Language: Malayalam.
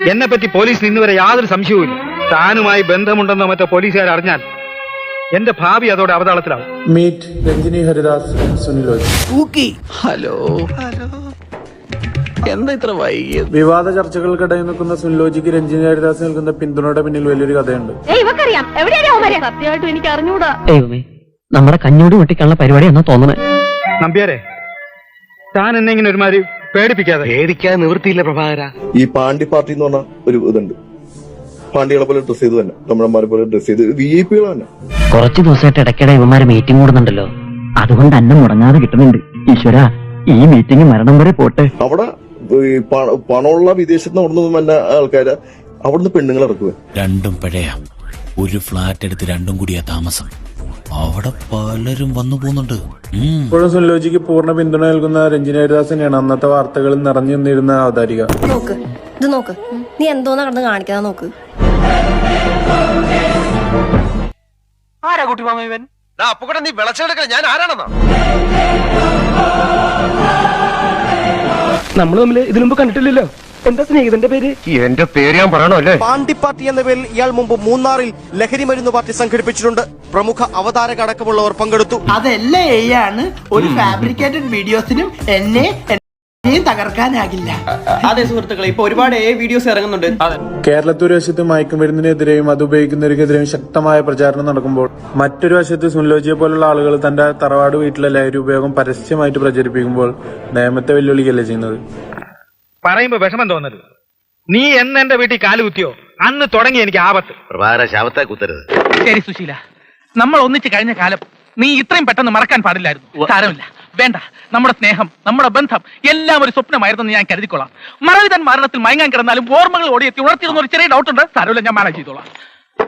എന്നെ പറ്റി പോലീസിന് ഇന്നുവരെ യാതൊരു സംശയവുമില്ല. താനുമായി ബന്ധമുണ്ടെന്നോ മറ്റോ പോലീസുകാർ അറിഞ്ഞാൽ എന്റെ ഭാവി അതോടെ അവതാളത്തിലാവും. മീറ്റ് രഞ്ജിനി ഹരിദാസ്, സുനിൽ ലോജി. ഹലോ എന്താ ഇത്ര വൈകിയത്? വിവാദ ചർച്ചകൾക്കിടയിൽ നിൽക്കുന്ന സുനിലോജിക്ക് രഞ്ജിനി ഹരിദാസ് നൽകുന്ന പിന്തുണയുടെ പിന്നിൽ വലിയൊരു കഥയുണ്ട്. സത്യമായിട്ടും എനിക്ക് അറിഞ്ഞൂടാ. ദൈവമേ, നമ്മുടെ കഞ്ഞോട് വെട്ടിക്കാനുള്ള പരിപാടി എന്നാ തോന്നണേ. നമ്പ്യാരെ, താൻ എന്നെ ഇങ്ങനെ ഒരുമാതിരി പേടിപ്പിക്കാതെ. പേടിക്കാൻ നിവൃത്തിയില്ല പ്രഭാകര. ഈ പാണ്ടി പാർട്ടി എന്ന് പറഞ്ഞ ഒരു ഇതുണ്ട്. പാണ്ടികളെ പോലെ ഡ്രസ് ചെയ്ത് തന്നെ, നമ്മളമാരെ പോലെ ഡ്രസ് ചെയ്ത് VIP തന്നെ. കുറച്ചു ദിവസമായിട്ട് ഇടയ്ക്കിടെ ഇവന്മാരെ മീറ്റിംഗ് കൂടുന്നുണ്ടല്ലോ, അതുകൊണ്ട് അന്നം മുടങ്ങാതെ കിട്ടുന്നുണ്ട്. ഈശ്വര, ഈ മീറ്റിംഗ് മരണം വരെ പോട്ടെ. അവിടെ പണമുള്ള വിദേശത്ത് നിന്ന് അവിടുന്ന് വന്ന ആൾക്കാര് അവിടുന്ന് പെണ്ണുങ്ങൾ ഇറക്കുക. രണ്ടും പഴയ ഒരു ഫ്ലാറ്റ് എടുത്ത് രണ്ടും കൂടിയാ താമസം. അവിടെ പലരും വന്നു പോകുന്നുണ്ട്. ഇപ്പോഴും സുനിലോജിക്ക് പൂർണ്ണ പിന്തുണ നൽകുന്ന രഞ്ജിനി ഹരിദാസ് തന്നെയാണ് അന്നത്തെ വാർത്തകളിൽ നിറഞ്ഞു നിന്നിരുന്ന അവതാരിക. നോക്ക്, ഇത് നോക്ക്, നീ എന്തോന്നാ കടന്ന് കാണിക്കാതെ നോക്ക്. ആരാ കുട്ടി മാമ ഇവൻ? അപ്പൊ നീ വിളച്ചെടുക്കണ ഞാൻ ആരാണെന്നോ? നമ്മൾ തമ്മിൽ ഇതിനു മുമ്പ് കണ്ടിട്ടില്ലല്ലോ. എന്താ സ്നേഹിതന്റെ പേര്? എന്റെ പേര് ഞാൻ പറയണോ അല്ലേ? പാണ്ടി പാർട്ടി എന്ന പേരിൽ ഇയാൾ മുമ്പ് മൂന്നാറിൽ ലഹരി മരുന്ന് പാർട്ടി സംഘടിപ്പിച്ചിട്ടുണ്ട്. പ്രമുഖ അവതാരക അടക്കമുള്ളവർ പങ്കെടുത്തു. അതെല്ലാം എയാണ് ഒരു ഫാബ്രിക്കേറ്റഡ് വീഡിയോസിനും എന്നെയും തകർക്കാനാകില്ല. അതെ സുഹൃത്തുക്കളെ, ഇപ്പൊ ഒരുപാട് വീഡിയോസ് ഇറങ്ങുന്നുണ്ട്. കേരളത്തിൽ ഒരു വശത്ത് മയക്കുമരുന്നിനെതിരെയും അത് ഉപയോഗിക്കുന്നവർക്കെതിരെയും ശക്തമായ പ്രചാരണം നടക്കുമ്പോൾ മറ്റൊരു വശത്ത് സുനിലോജിയെ പോലുള്ള ആളുകൾ തന്റെ തറവാട് വീട്ടിലെ ലഹരി ഉപയോഗം പരസ്യമായിട്ട് പ്രചരിപ്പിക്കുമ്പോൾ നിയമത്തെ വെല്ലുവിളിക്കല്ലേ ചെയ്യുന്നത്. പറയുമ്പോ വിഷമം തോന്നരുത്. നീ എന്ന് എന്റെ വീട്ടിൽ കാലുകുത്തിയോ അന്ന് തുടങ്ങി എനിക്ക് ആപത്ത്. പ്രഭാകര ശവത്തെ കുത്തരുത്. ശരി സുശീല, നമ്മൾ ഒന്നിച്ച് കഴിഞ്ഞ കാലം നീ ഇത്രയും പെട്ടെന്ന് മറക്കാൻ പാടില്ലായിരുന്നു. സാരമില്ല, വേണ്ട. നമ്മുടെ സ്നേഹം, നമ്മുടെ ബന്ധം എല്ലാം ഒരു സ്വപ്നമായിരുന്നെന്ന് ഞാൻ കരുതിക്കൊള്ളാം. മറവിതൻ മരണത്തിൽ മയങ്ങാൻ കിടന്നാലും ഓർമ്മകൾ ഓടിയെത്തി ഉണർത്തിരുന്ന ഒരു ചെറിയ ഡൗട്ട് ഉണ്ട്. സാരമില്ല, ഞാൻ മാനേജ് ചെയ്തോളാം.